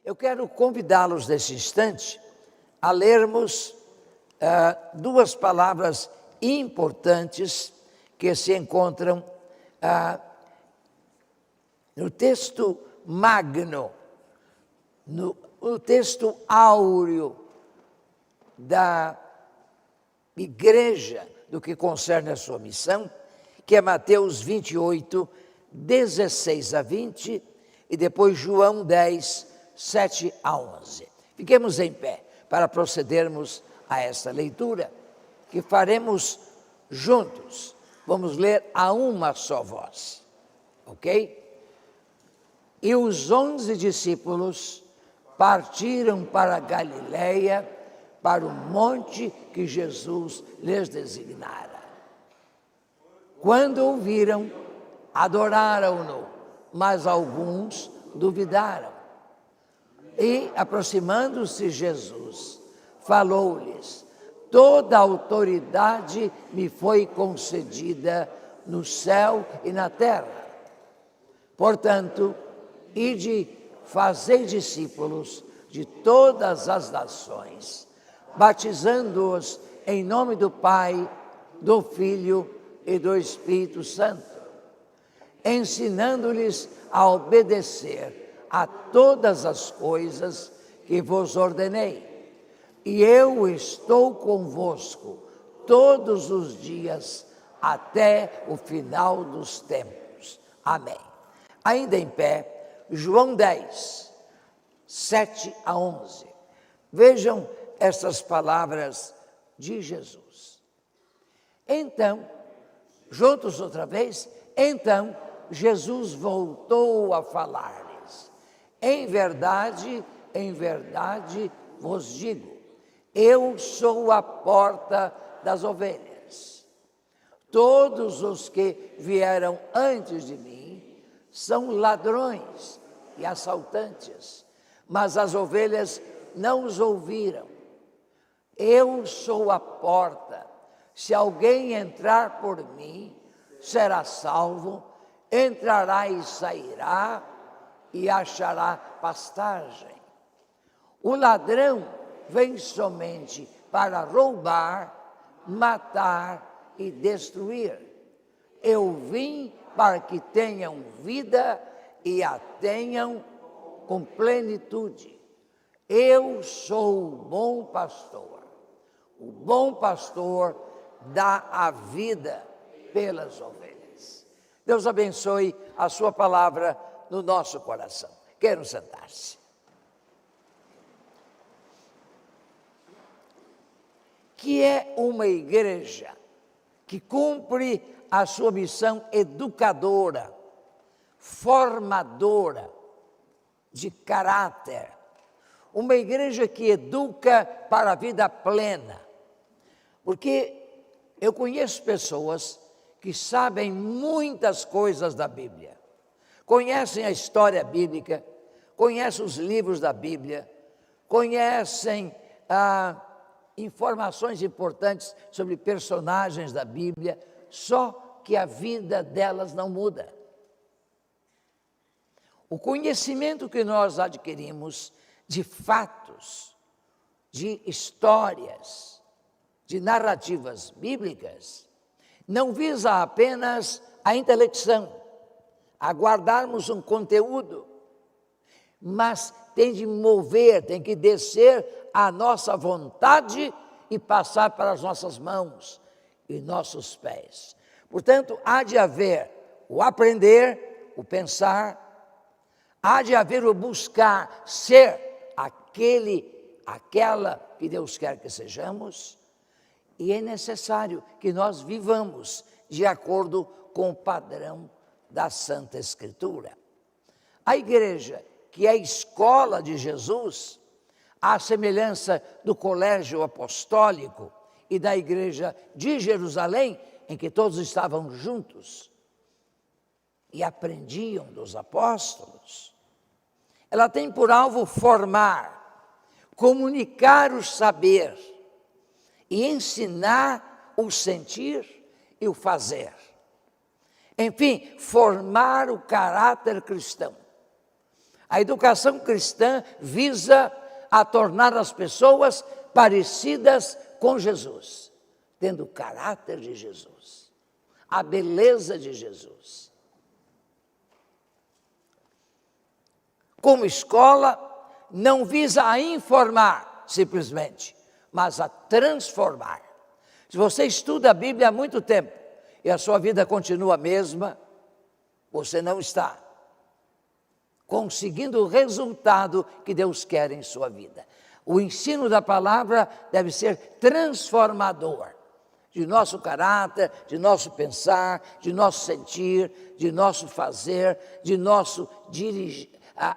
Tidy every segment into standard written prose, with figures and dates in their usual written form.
Eu quero convidá-los nesse instante a lermos duas palavras importantes que se encontram no texto magno, no texto áureo da igreja do que concerne a sua missão, que é Mateus 28, 16 a 20, e depois João 10, 7 a 11. Fiquemos em pé para procedermos a esta leitura, que faremos juntos. Vamos ler a uma só voz, ok? E os 11 discípulos partiram para a Galileia, para o monte que Jesus lhes designara. Quando ouviram, adoraram-no, mas alguns duvidaram. E, aproximando-se Jesus, falou-lhes: toda a autoridade me foi concedida no céu e na terra. Portanto, ide, fazei discípulos de todas as nações, batizando-os em nome do Pai, do Filho e do Espírito Santo, ensinando-lhes a obedecer a todas as coisas que vos ordenei. E eu estou convosco todos os dias até o final dos tempos. Amém. Ainda em pé, João 10, 7 a 11. Vejam essas palavras de Jesus. Então, juntos outra vez, então Jesus voltou a falar-lhes: em verdade vos digo, eu sou a porta das ovelhas. Todos os que vieram antes de mim são ladrões e assaltantes, mas as ovelhas não os ouviram. Eu sou a porta. Se alguém entrar por mim, será salvo, entrará e sairá e achará pastagem. O ladrão vem somente para roubar, matar e destruir. Eu vim para que tenham vida e a tenham com plenitude. Eu sou o bom pastor. O bom pastor dá a vida pelas ovelhas. Deus abençoe a sua palavra no nosso coração. Quero sentar-se. Que é uma igreja que cumpre a sua missão educadora, formadora de caráter. Uma igreja que educa para a vida plena. Porque eu conheço pessoas que sabem muitas coisas da Bíblia, conhecem a história bíblica, conhecem os livros da Bíblia, conhecem informações importantes sobre personagens da Bíblia, só que a vida delas não muda. O conhecimento que nós adquirimos de fatos, de histórias, de narrativas bíblicas, não visa apenas a intelecção, a guardarmos um conteúdo, mas tem de mover, tem que descer a nossa vontade e passar para as nossas mãos e nossos pés. Portanto, há de haver o aprender, o pensar, há de haver o buscar ser aquela que Deus quer que sejamos, e é necessário que nós vivamos de acordo com o padrão da Santa Escritura. A igreja, que é a escola de Jesus, à semelhança do colégio apostólico e da igreja de Jerusalém, em que todos estavam juntos e aprendiam dos apóstolos, ela tem por alvo formar, comunicar o saber e ensinar o sentir e o fazer. Enfim, formar o caráter cristão. A educação cristã visa a tornar as pessoas parecidas com Jesus, tendo o caráter de Jesus, a beleza de Jesus. Como escola, não visa a informar simplesmente, mas a transformar. Se você estuda a Bíblia há muito tempo e a sua vida continua a mesma, você não está conseguindo o resultado que Deus quer em sua vida. O ensino da palavra deve ser transformador de nosso caráter, de nosso pensar, de nosso sentir, de nosso fazer, de nosso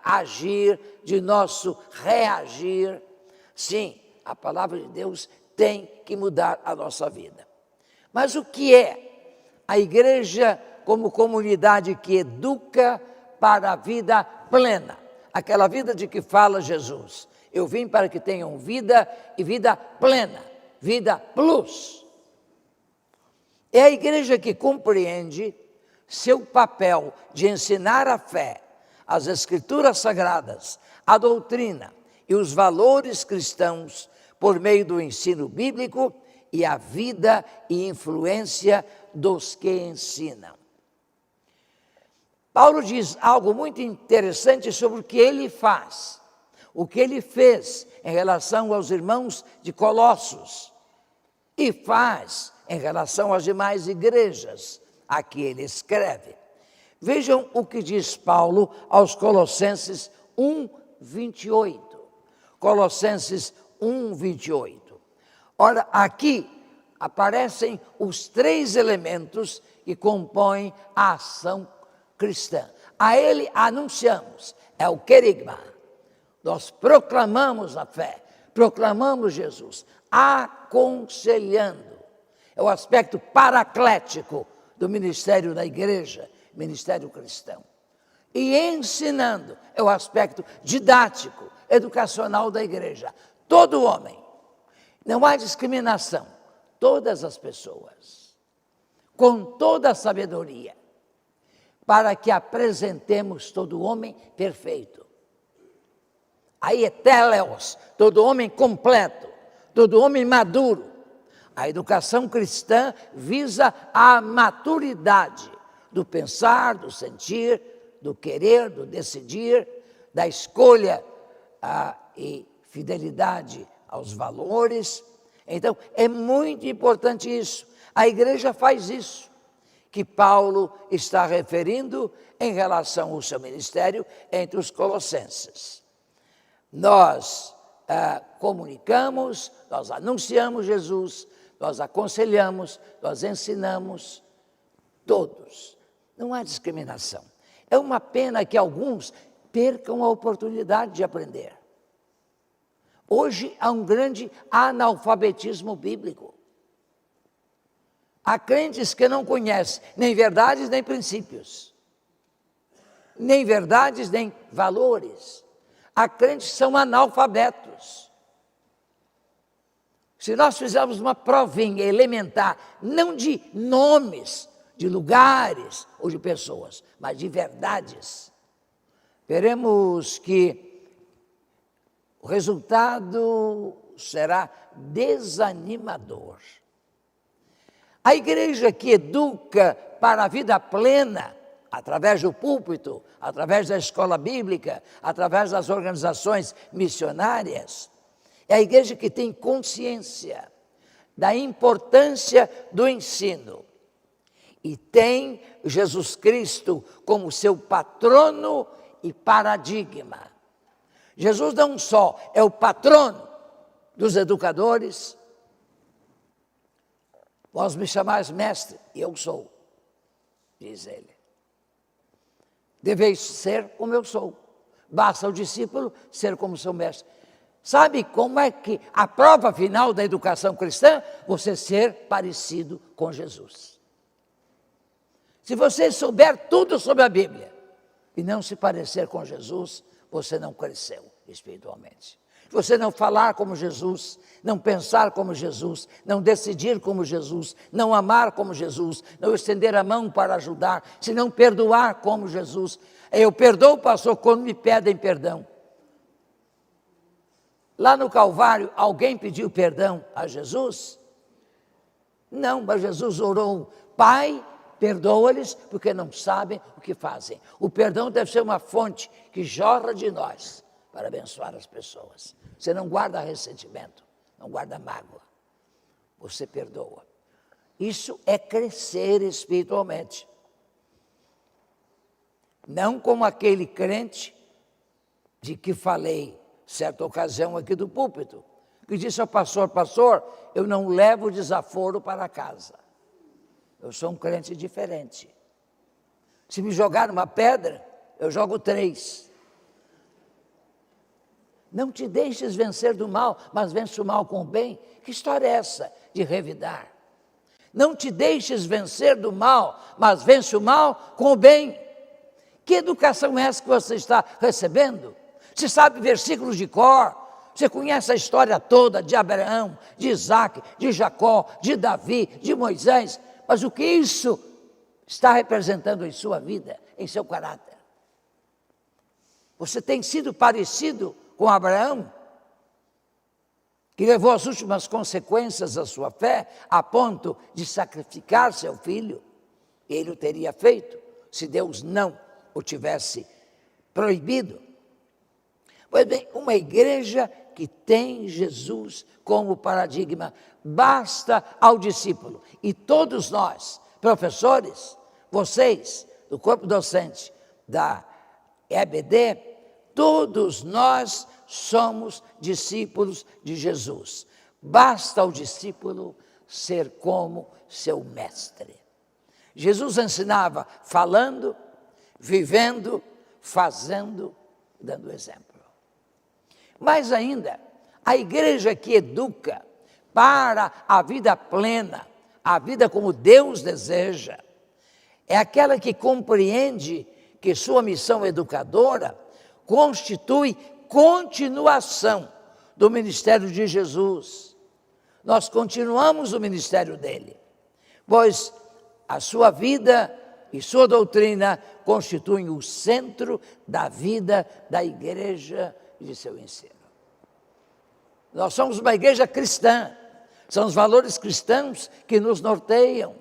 agir, de nosso reagir. Sim, a palavra de Deus tem que mudar a nossa vida. Mas o que é a igreja como comunidade que educa para a vida plena? Aquela vida de que fala Jesus. Eu vim para que tenham vida e vida plena, vida plus. É a igreja que compreende seu papel de ensinar a fé, as escrituras sagradas, a doutrina e os valores cristãos por meio do ensino bíblico e a vida e influência dos que ensinam. Paulo diz algo muito interessante sobre o que ele faz, o que ele fez em relação aos irmãos de Colossos e faz em relação às demais igrejas a que ele escreve. Vejam o que diz Paulo aos Colossenses 1:28. Colossenses 1:28. Ora, aqui aparecem os três elementos que compõem a ação cristã. A ele anunciamos, é o querigma. Nós proclamamos a fé, proclamamos Jesus, aconselhando. É o aspecto paraclético do ministério da igreja, ministério cristão. E ensinando, é o aspecto didático, educacional da igreja. Todo homem, não há discriminação, todas as pessoas, com toda a sabedoria, para que apresentemos todo homem perfeito. Aí é teleos, todo homem completo, todo homem maduro. A educação cristã visa a maturidade do pensar, do sentir, do querer, do decidir, da escolha e fidelidade aos valores. Então, é muito importante isso. A igreja faz isso, que Paulo está referindo em relação ao seu ministério entre os colossenses. Nós comunicamos, nós anunciamos Jesus, nós aconselhamos, nós ensinamos, todos. Não há discriminação. É uma pena que alguns percam a oportunidade de aprender. Hoje há um grande analfabetismo bíblico. Há crentes que não conhecem nem verdades nem princípios, nem verdades nem valores. Há crentes que são analfabetos. Se nós fizermos uma provinha elementar, não de nomes, de lugares ou de pessoas, mas de verdades, veremos que o resultado será desanimador. A igreja que educa para a vida plena, através do púlpito, através da escola bíblica, através das organizações missionárias, é a igreja que tem consciência da importância do ensino e tem Jesus Cristo como seu patrono e paradigma. Jesus não só é o patrono dos educadores, vós me chamais mestre, e eu sou, diz ele. Deveis ser como eu sou. Basta ao discípulo ser como seu mestre. Sabe como é que a prova final da educação cristã? Você ser parecido com Jesus. Se você souber tudo sobre a Bíblia e não se parecer com Jesus, você não cresceu espiritualmente. Se você não falar como Jesus, não pensar como Jesus, não decidir como Jesus, não amar como Jesus, não estender a mão para ajudar, se não perdoar como Jesus, Eu perdoo, pastor, quando me pedem perdão. Lá no Calvário, alguém pediu perdão a Jesus? Não, mas Jesus orou, Pai, perdoa-lhes, porque não sabem o que fazem. O perdão deve ser uma fonte que jorra de nós para abençoar as pessoas. Você não guarda ressentimento, não guarda mágoa. Você perdoa. Isso é crescer espiritualmente. Não como aquele crente de que falei certa ocasião aqui do púlpito, que disse ao pastor, pastor, eu não levo desaforo para casa. Eu sou um crente diferente. Se me jogar uma pedra, eu jogo 3. Não te deixes vencer do mal, mas vence o mal com o bem. Que história é essa de revidar? Não te deixes vencer do mal, mas vence o mal com o bem. Que educação é essa que você está recebendo? Você sabe versículos de cor, você conhece a história toda de Abraão, de Isaac, de Jacó, de Davi, de Moisés, mas o que isso está representando em sua vida, em seu caráter? Você tem sido parecido com Abraão, que levou as últimas consequências da sua fé, a ponto de sacrificar seu filho? Ele o teria feito, se Deus não o tivesse proibido. Pois bem, uma igreja que tem Jesus como paradigma, basta ao discípulo. E todos nós, professores, vocês, do corpo docente da EBD, todos nós somos discípulos de Jesus. Basta ao discípulo ser como seu mestre. Jesus ensinava falando, vivendo, fazendo, dando exemplo. Mais ainda, a igreja que educa para a vida plena, a vida como Deus deseja, é aquela que compreende que sua missão educadora constitui continuação do ministério de Jesus. Nós continuamos o ministério dele, pois a sua vida e sua doutrina constituem o centro da vida da igreja e de seu ensino. Nós somos uma igreja cristã, são os valores cristãos que nos norteiam.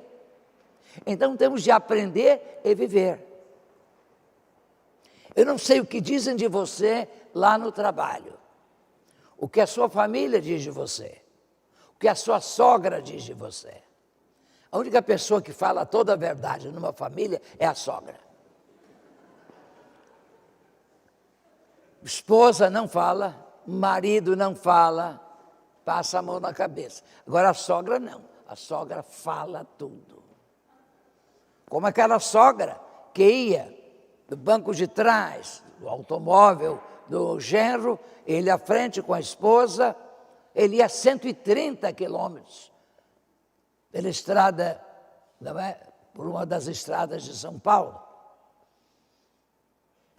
Então temos de aprender e viver. Eu não sei o que dizem de você lá no trabalho, o que a sua família diz de você, o que a sua sogra diz de você. A única pessoa que fala toda a verdade numa família é a sogra. Esposa não fala, marido não fala, passa a mão na cabeça. Agora a sogra não, a sogra fala tudo. Como aquela sogra que ia do banco de trás, do automóvel, do genro, ele à frente com a esposa, ele ia 130 quilômetros pela estrada, não é? Por uma das estradas de São Paulo.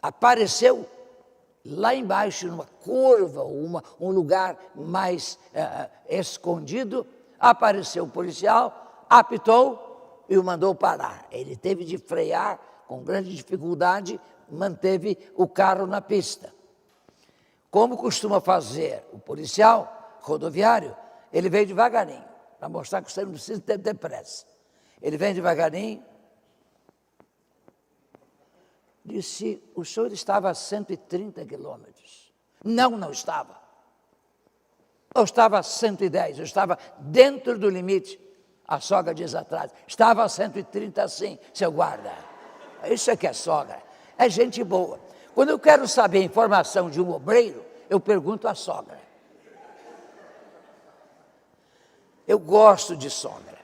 Apareceu lá embaixo, numa curva, um lugar mais escondido, apareceu o policial, apitou e o mandou parar. Ele teve de frear com grande dificuldade, manteve o carro na pista. Como costuma fazer o policial rodoviário, ele veio devagarinho, para mostrar que você não precisa ter pressa. Ele vem devagarinho, disse, o senhor estava a 130 quilômetros. Não estava. Eu estava a 110, eu estava dentro do limite. A sogra diz atrás, estava a 130 sim, seu guarda. Isso é que é sogra, é gente boa. Quando eu quero saber a informação de um obreiro, eu pergunto à sogra. Eu gosto de sogra.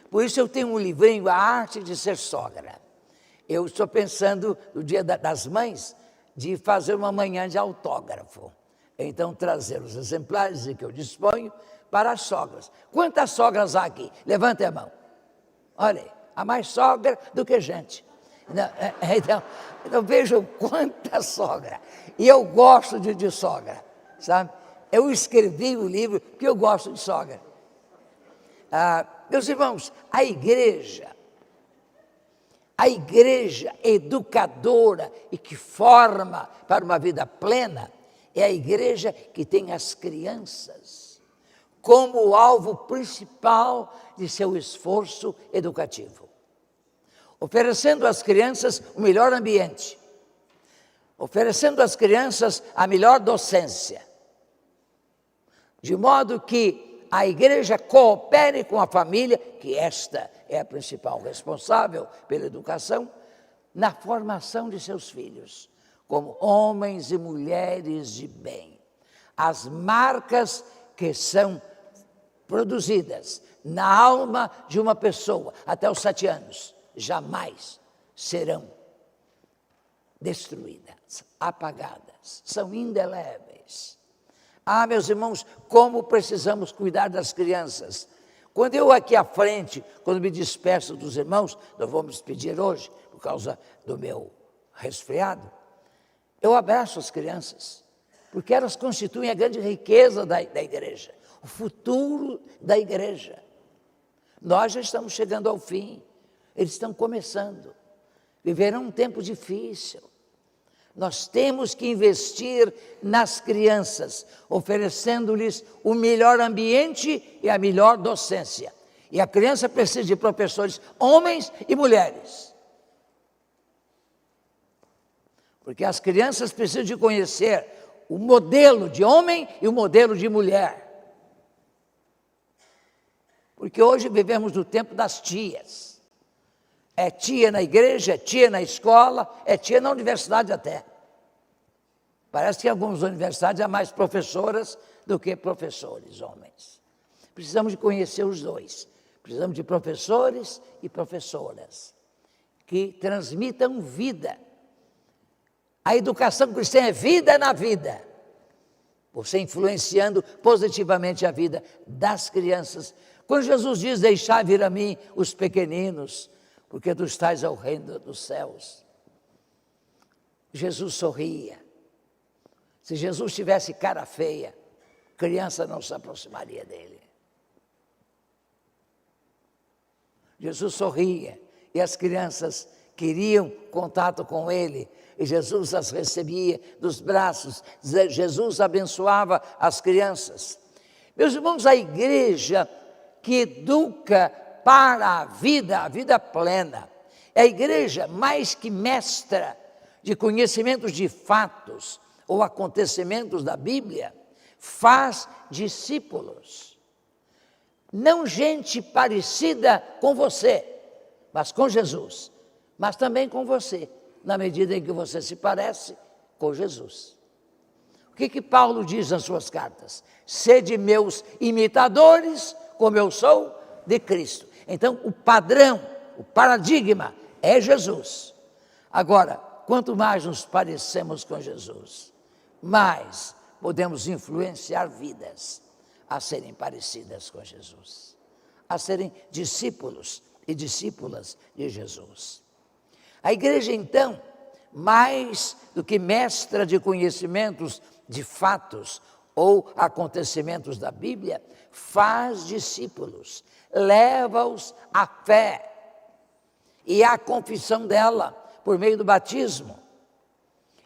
Por isso eu tenho um livrinho, A Arte de Ser Sogra. Eu estou pensando, no Dia das Mães, de fazer uma manhã de autógrafo. Então, trazer os exemplares de que eu disponho para as sogras. Quantas sogras há aqui? Levantem a mão. Olha aí, há mais sogra do que gente. Então vejam quanta sogra. E eu gosto de sogra, sabe? Eu escrevi o livro porque eu gosto de sogra. Meus irmãos, a igreja A igreja educadora e que forma para uma vida plena é a igreja que tem as crianças como o alvo principal de seu esforço educativo, oferecendo às crianças o melhor ambiente, oferecendo às crianças a melhor docência, de modo que a igreja coopere com a família, que esta é a principal responsável pela educação, na formação de seus filhos, como homens e mulheres de bem. As marcas que são produzidas na alma de uma pessoa até os 7 anos, jamais serão destruídas, apagadas, são indeléveis. Ah, meus irmãos, como precisamos cuidar das crianças. Quando eu aqui à frente, quando me despeço dos irmãos, não vou me despedir hoje, por causa do meu resfriado, eu abraço as crianças, porque elas constituem a grande riqueza da igreja, o futuro da igreja. Nós já estamos chegando ao fim, eles estão começando, viverão um tempo difícil. Nós temos que investir nas crianças, oferecendo-lhes o melhor ambiente e a melhor docência. E a criança precisa de professores, homens e mulheres. Porque as crianças precisam de conhecer o modelo de homem e o modelo de mulher. Porque hoje vivemos no tempo das tias. É tia na igreja, é tia na escola, é tia na universidade até. Parece que em algumas universidades há mais professoras do que professores, homens. Precisamos de conhecer os dois. Precisamos de professores e professoras que transmitam vida. A educação cristã é vida na vida. Você influenciando positivamente a vida das crianças. Quando Jesus diz, deixai vir a mim os pequeninos, porque dos tais é o reino dos céus. Jesus sorria. Se Jesus tivesse cara feia, criança não se aproximaria dele. Jesus sorria e as crianças queriam contato com ele. E Jesus as recebia dos braços. Jesus abençoava as crianças. Meus irmãos, a igreja que educa para a vida plena, é a igreja mais que mestra de conhecimentos de fatos ou acontecimentos da Bíblia, faz discípulos. Não gente parecida com você, mas com Jesus, mas também com você, na medida em que você se parece com Jesus. O que Paulo diz nas suas cartas? Sede meus imitadores, como eu sou de Cristo. Então, o padrão, o paradigma é Jesus. Agora, quanto mais nos parecemos com Jesus, mais podemos influenciar vidas a serem parecidas com Jesus, a serem discípulos e discípulas de Jesus. A igreja, então, mais do que mestra de conhecimentos de fatos ou acontecimentos da Bíblia, faz discípulos, leva-os à fé e à confissão dela por meio do batismo,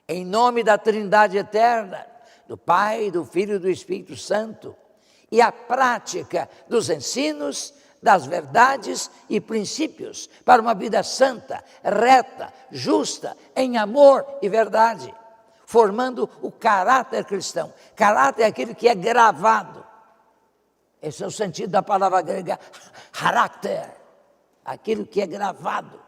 em nome da Trindade eterna, do Pai, do Filho e do Espírito Santo, e a prática dos ensinos, das verdades e princípios para uma vida santa, reta, justa, em amor e verdade, formando o caráter cristão. Caráter é aquele que é gravado. Esse é o sentido da palavra grega, charakter, aquilo que é gravado.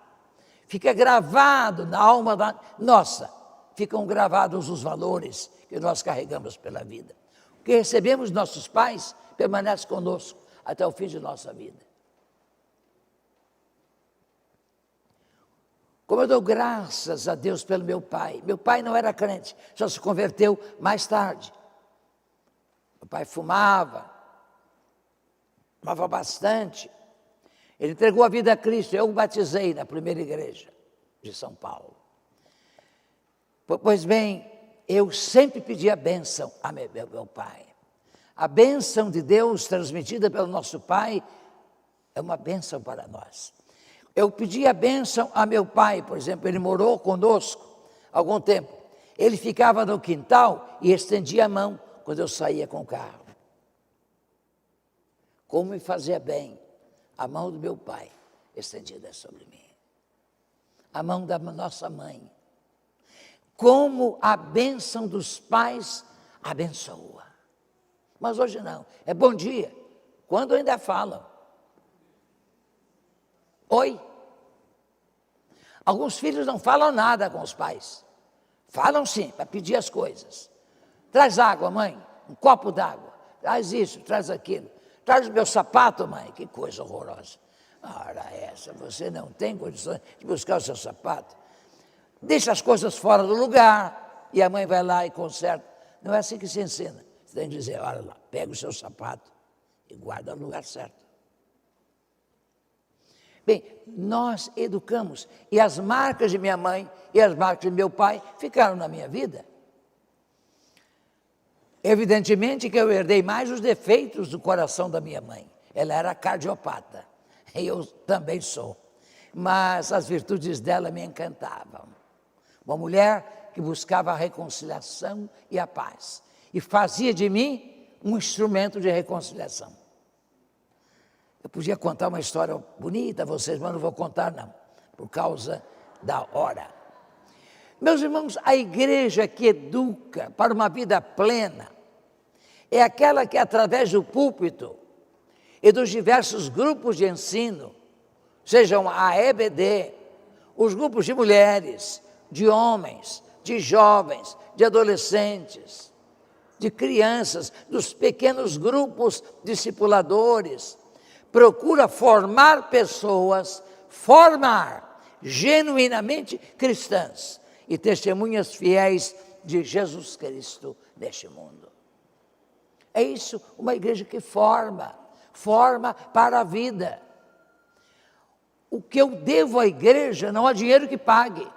Fica gravado na alma nossa, ficam gravados os valores que nós carregamos pela vida. O que recebemos de nossos pais permanece conosco até o fim de nossa vida. Como eu dou graças a Deus pelo meu pai. Meu pai não era crente, só se converteu mais tarde. Meu pai fumava bastante. Ele entregou a vida a Cristo, eu o batizei na primeira igreja de São Paulo. Pois bem, eu sempre pedi a bênção a meu pai. A bênção de Deus transmitida pelo nosso pai é uma bênção para nós. Eu pedi a bênção a meu pai, por exemplo, ele morou conosco há algum tempo. Ele ficava no quintal e estendia a mão quando eu saía com o carro. Como me fazia bem a mão do meu pai estendida sobre mim. A mão da nossa mãe. Como a bênção dos pais abençoa. Mas hoje não, é bom dia, quando ainda falam. Oi. Alguns filhos não falam nada com os pais. Falam sim, para pedir as coisas. Traz água, mãe, um copo d'água. Traz isso, traz aquilo. Traz o meu sapato, mãe. Que coisa horrorosa. Ora essa, você não tem condições de buscar o seu sapato. Deixa as coisas fora do lugar e a mãe vai lá e conserta. Não é assim que se ensina. Você tem que dizer, olha lá, pega o seu sapato e guarda no lugar certo. Bem, nós educamos, e as marcas de minha mãe e as marcas de meu pai ficaram na minha vida. Evidentemente que eu herdei mais os defeitos do coração da minha mãe. Ela era cardiopata, e eu também sou. Mas as virtudes dela me encantavam. Uma mulher que buscava a reconciliação e a paz, e fazia de mim um instrumento de reconciliação. Eu podia contar uma história bonita a vocês, mas não vou contar não, por causa da hora. Meus irmãos, a igreja que educa para uma vida plena é aquela que, através do púlpito e dos diversos grupos de ensino, sejam a EBD, os grupos de mulheres, de homens, de jovens, de adolescentes, de crianças, dos pequenos grupos discipuladores, procura formar pessoas, formar genuinamente cristãs e testemunhas fiéis de Jesus Cristo neste mundo. É isso, uma igreja que forma para a vida. O que eu devo à igreja não há dinheiro que pague.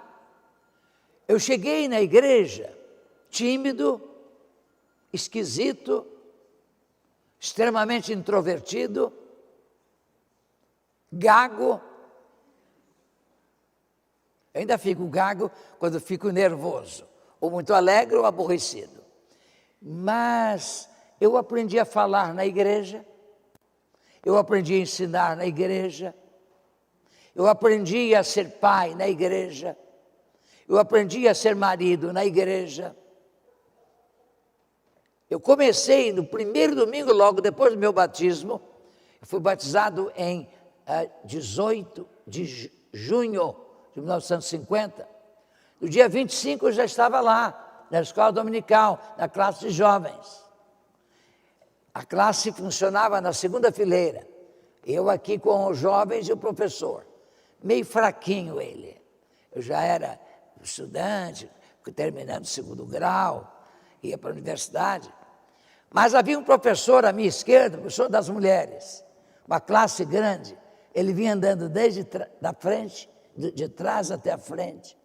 Eu cheguei na igreja tímido, esquisito, extremamente introvertido, gago. Eu ainda fico gago quando fico nervoso, ou muito alegre ou aborrecido. Mas eu aprendi a falar na igreja, eu aprendi a ensinar na igreja, eu aprendi a ser pai na igreja, eu aprendi a ser marido na igreja. Eu comecei no primeiro domingo, logo depois do meu batismo, eu fui batizado em 18 de junho de 1950. No dia 25 eu já estava lá, na escola dominical, na classe de jovens. A classe funcionava na segunda fileira. Eu aqui com os jovens e o professor. Meio fraquinho ele. Eu já era estudante, terminando o segundo grau, ia para a universidade. Mas havia um professor à minha esquerda, professor das mulheres, uma classe grande. Ele vinha andando desde da frente, de trás até a frente,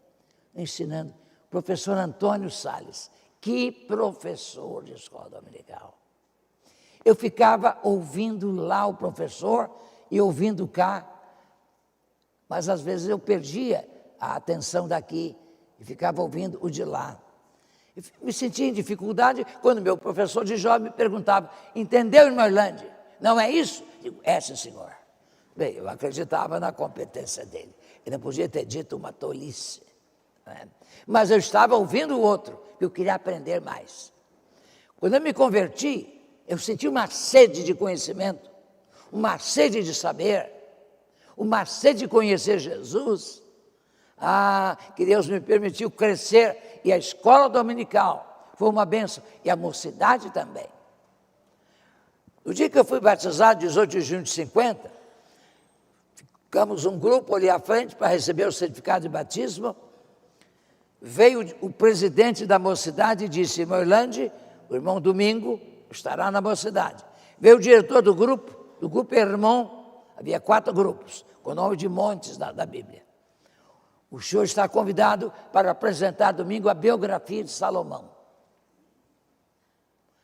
ensinando. Professor Antônio Salles. Que professor de escola dominical. Eu ficava ouvindo lá o professor e ouvindo cá, mas às vezes eu perdia a atenção daqui e ficava ouvindo o de lá. Eu me sentia em dificuldade quando meu professor de jovem me perguntava, entendeu, irmão Orlando? Não é isso? Digo, é, sim, senhor. Bem, eu acreditava na competência dele. Ele não podia ter dito uma tolice. Né? Mas eu estava ouvindo o outro, porque eu queria aprender mais. Quando eu me converti, eu senti uma sede de conhecimento, uma sede de saber, uma sede de conhecer Jesus. Que Deus me permitiu crescer, e a escola dominical foi uma bênção, e a mocidade também. No dia que eu fui batizado, 18 de junho de 50, ficamos um grupo ali à frente para receber o certificado de batismo. Veio o presidente da mocidade e disse, irmão Orlando, o irmão Domingo estará na mocidade. Veio o diretor do grupo Irmão, havia 4 grupos, com o nome de montes da Bíblia. O senhor está convidado para apresentar domingo a biografia de Salomão.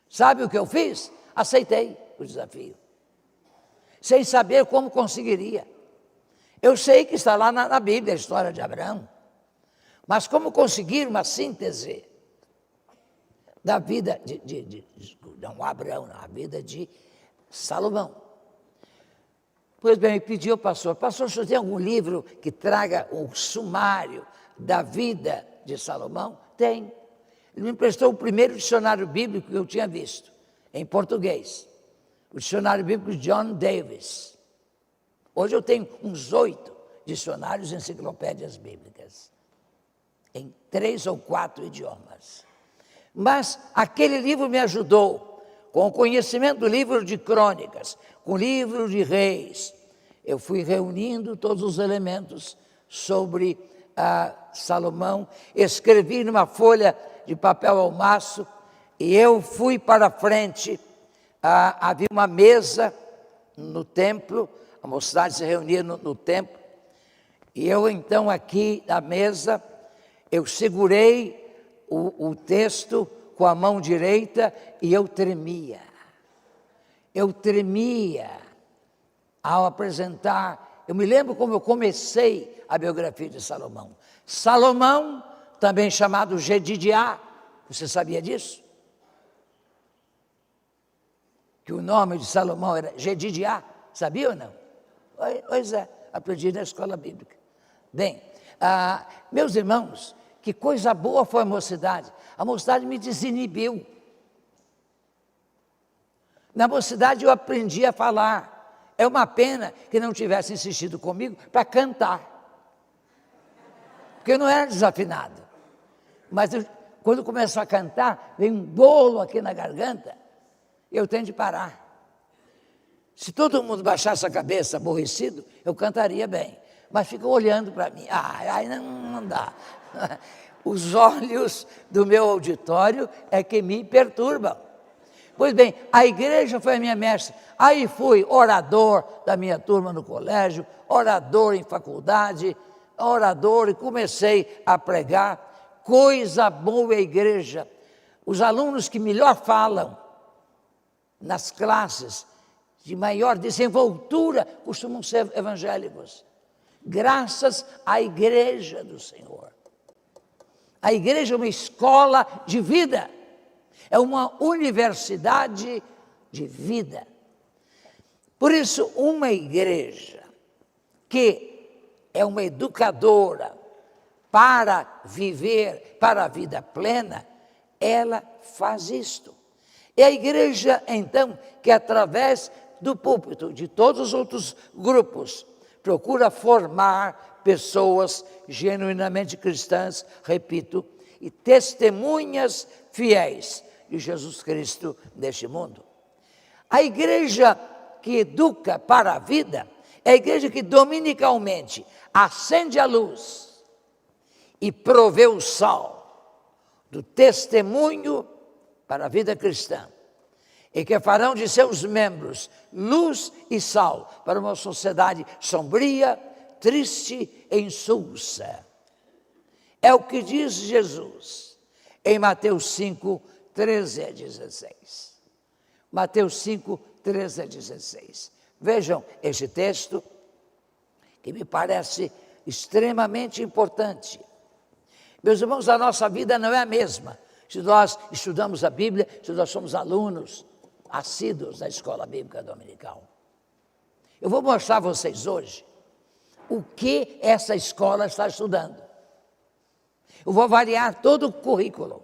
Sabe o que eu fiz? Aceitei o desafio, sem saber como conseguiria. Eu sei que está lá na Bíblia a história de Abraão, mas como conseguir uma síntese da vida não Abraão, não, a vida de Salomão? Pois bem, me pediu ao pastor, o senhor tem algum livro que traga um sumário da vida de Salomão? Tem. Ele me emprestou o primeiro dicionário bíblico que eu tinha visto, em português. O dicionário bíblico de John Davis. Hoje eu tenho uns 8 dicionários e enciclopédias bíblicas, em 3 ou 4 idiomas. Mas aquele livro me ajudou, com o conhecimento do livro de Crônicas, com o livro de Reis. Eu fui reunindo todos os elementos sobre Salomão, escrevi numa folha de papel almaço, e eu fui para frente. Havia uma mesa no templo, a mocidade se reunia no templo, e eu então aqui na mesa, eu segurei o texto com a mão direita e eu tremia. Eu tremia ao apresentar. Eu me lembro como eu comecei a biografia de Salomão. Salomão, também chamado Jedidiá, você sabia disso? Que o nome de Salomão era Jedidiá, sabia ou não? Pois é, aprendi na escola bíblica. Bem, meus irmãos, que coisa boa foi a mocidade. A mocidade me desinibiu. Na mocidade eu aprendi a falar. É uma pena que não tivesse insistido comigo para cantar. Porque eu não era desafinado. Mas quando começo a cantar, vem um bolo aqui na garganta, eu tenho de parar. Se todo mundo baixasse a cabeça aborrecido, eu cantaria bem. Mas ficam olhando para mim. Não dá. Os olhos do meu auditório é que me perturbam. Pois bem, a igreja foi a minha mestra. Aí fui orador da minha turma no colégio, orador em faculdade, orador, e comecei a pregar. Coisa boa a igreja. Os alunos que melhor falam nas classes de maior desenvoltura costumam ser evangélicos. Graças à igreja do Senhor. A igreja é uma escola de vida, é uma universidade de vida. Por isso, uma igreja que é uma educadora para viver, para a vida plena, ela faz isto. É a igreja, então, que através do púlpito, de todos os outros grupos, procura formar pessoas genuinamente cristãs, repito, e testemunhas fiéis de Jesus Cristo neste mundo. A igreja que educa para a vida é a igreja que dominicalmente acende a luz e provê o sal do testemunho para a vida cristã, e que farão de seus membros luz e sal para uma sociedade sombria, triste e insulsa. É o que diz Jesus em Mateus 5, 13 a 16. Mateus 5, 13 a 16. Vejam este texto, que me parece extremamente importante. Meus irmãos, a nossa vida não é a mesma se nós estudamos a Bíblia, se nós somos alunos assíduos da escola bíblica dominical. Eu vou mostrar a vocês hoje o que essa escola está estudando. Eu vou avaliar todo o currículo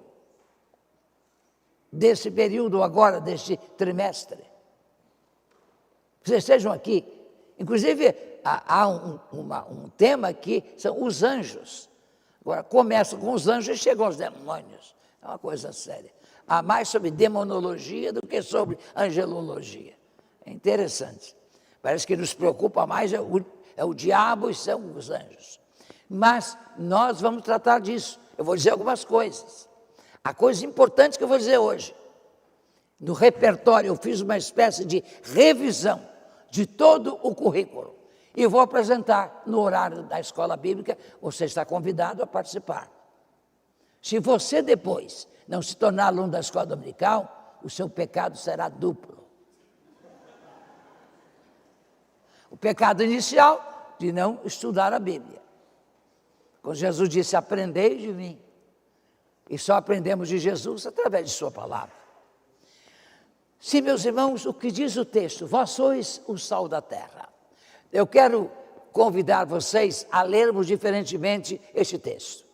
desse período agora, deste trimestre. Vocês estejam aqui. Inclusive, há um tema aqui, são os anjos. Agora, começa com os anjos e chegam aos demônios. É uma coisa séria. Há mais sobre demonologia do que sobre angelologia. É interessante. Parece que nos preocupa mais é o diabo e são os anjos. Mas nós vamos tratar disso. Eu vou dizer algumas coisas. Há coisas importantes que eu vou dizer hoje. No repertório, eu fiz uma espécie de revisão de todo o currículo. E vou apresentar no horário da escola bíblica. Você está convidado a participar. Se você depois não se tornar aluno da escola dominical, o seu pecado será duplo. O pecado inicial, de não estudar a Bíblia. Quando Jesus disse, aprendei de mim. E só aprendemos de Jesus através de sua palavra. Sim, meus irmãos, o que diz o texto? Vós sois o sal da terra. Eu quero convidar vocês a lermos diferentemente este texto.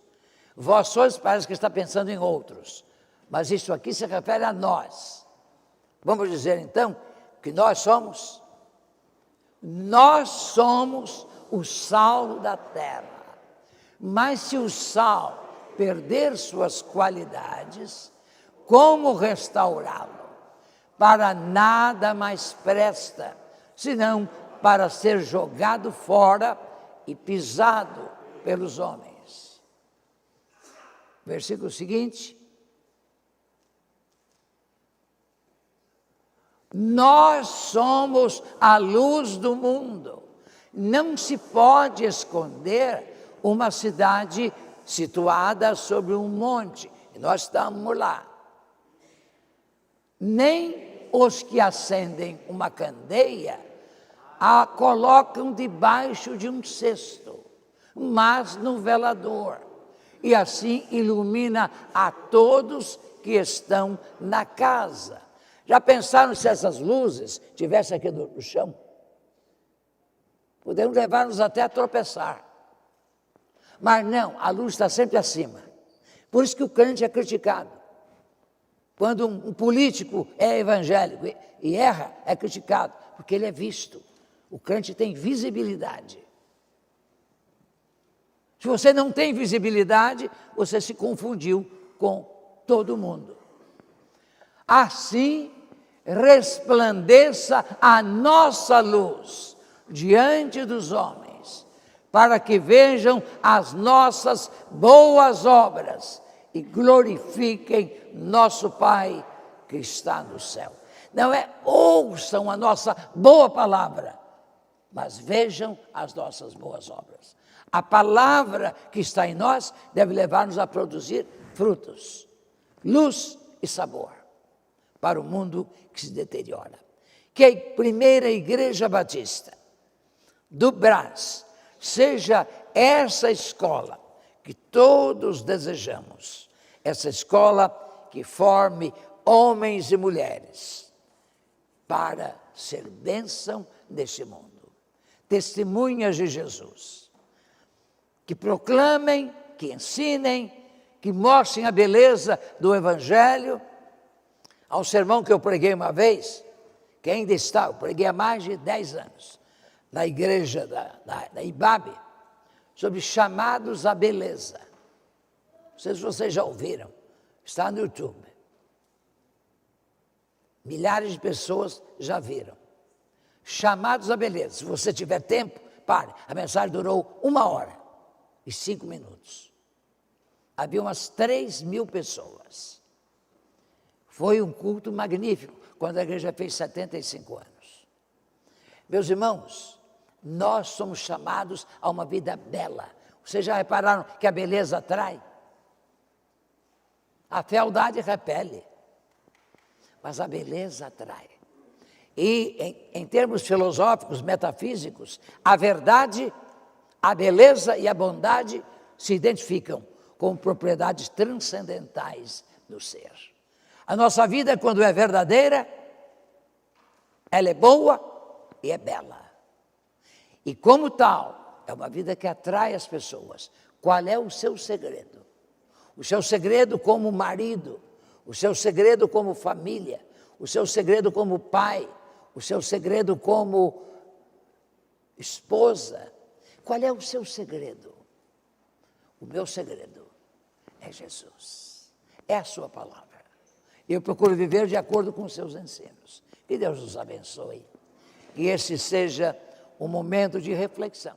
Vós sois, parece que está pensando em outros, mas isso aqui se refere a nós. Vamos dizer então que nós somos o sal da terra. Mas se o sal perder suas qualidades, como restaurá-lo? Para nada mais presta, senão para ser jogado fora e pisado pelos homens. Versículo seguinte. Nós somos a luz do mundo. Não se pode esconder uma cidade situada sobre um monte. E nós estamos lá. Nem os que acendem uma candeia a colocam debaixo de um cesto, mas no velador. E assim ilumina a todos que estão na casa. Já pensaram se essas luzes estivessem aqui no chão? Podemos levar-nos até a tropeçar. Mas não, a luz está sempre acima. Por isso que o crente é criticado. Quando um político é evangélico e erra, é criticado, porque ele é visto. O crente tem visibilidade. Se você não tem visibilidade, você se confundiu com todo mundo. Assim, resplandeça a nossa luz diante dos homens, para que vejam as nossas boas obras e glorifiquem nosso Pai que está no céu. Não é ouçam a nossa boa palavra, mas vejam as nossas boas obras. A palavra que está em nós deve levar-nos a produzir frutos, luz e sabor para o mundo que se deteriora. Que a primeira Igreja Batista do Brás seja essa escola que todos desejamos, essa escola que forme homens e mulheres para ser bênção neste mundo, testemunhas de Jesus, que proclamem, que ensinem, que mostrem a beleza do Evangelho. Há um sermão que eu preguei uma vez, que ainda está, eu preguei há mais de 10 anos, na igreja da Ibabe, sobre chamados à beleza. Não sei se vocês já ouviram, está no YouTube. Milhares de pessoas já viram. Chamados à beleza. Se você tiver tempo, pare. A mensagem durou 1h05. Havia umas 3.000 pessoas. Foi um culto magnífico, quando a igreja fez 75 anos. Meus irmãos, nós somos chamados a uma vida bela. Vocês já repararam que a beleza atrai? A fealdade repele, mas a beleza atrai. E em termos filosóficos, metafísicos, a verdade, a beleza e a bondade se identificam com propriedades transcendentais do ser. A nossa vida, quando é verdadeira, ela é boa e é bela. E como tal, é uma vida que atrai as pessoas. Qual é o seu segredo? O seu segredo como marido, o seu segredo como família, o seu segredo como pai, o seu segredo como esposa. Qual é o seu segredo? O meu segredo é Jesus, é a sua palavra. Eu procuro viver de acordo com os seus ensinos. Que Deus nos abençoe. Que esse seja um momento de reflexão.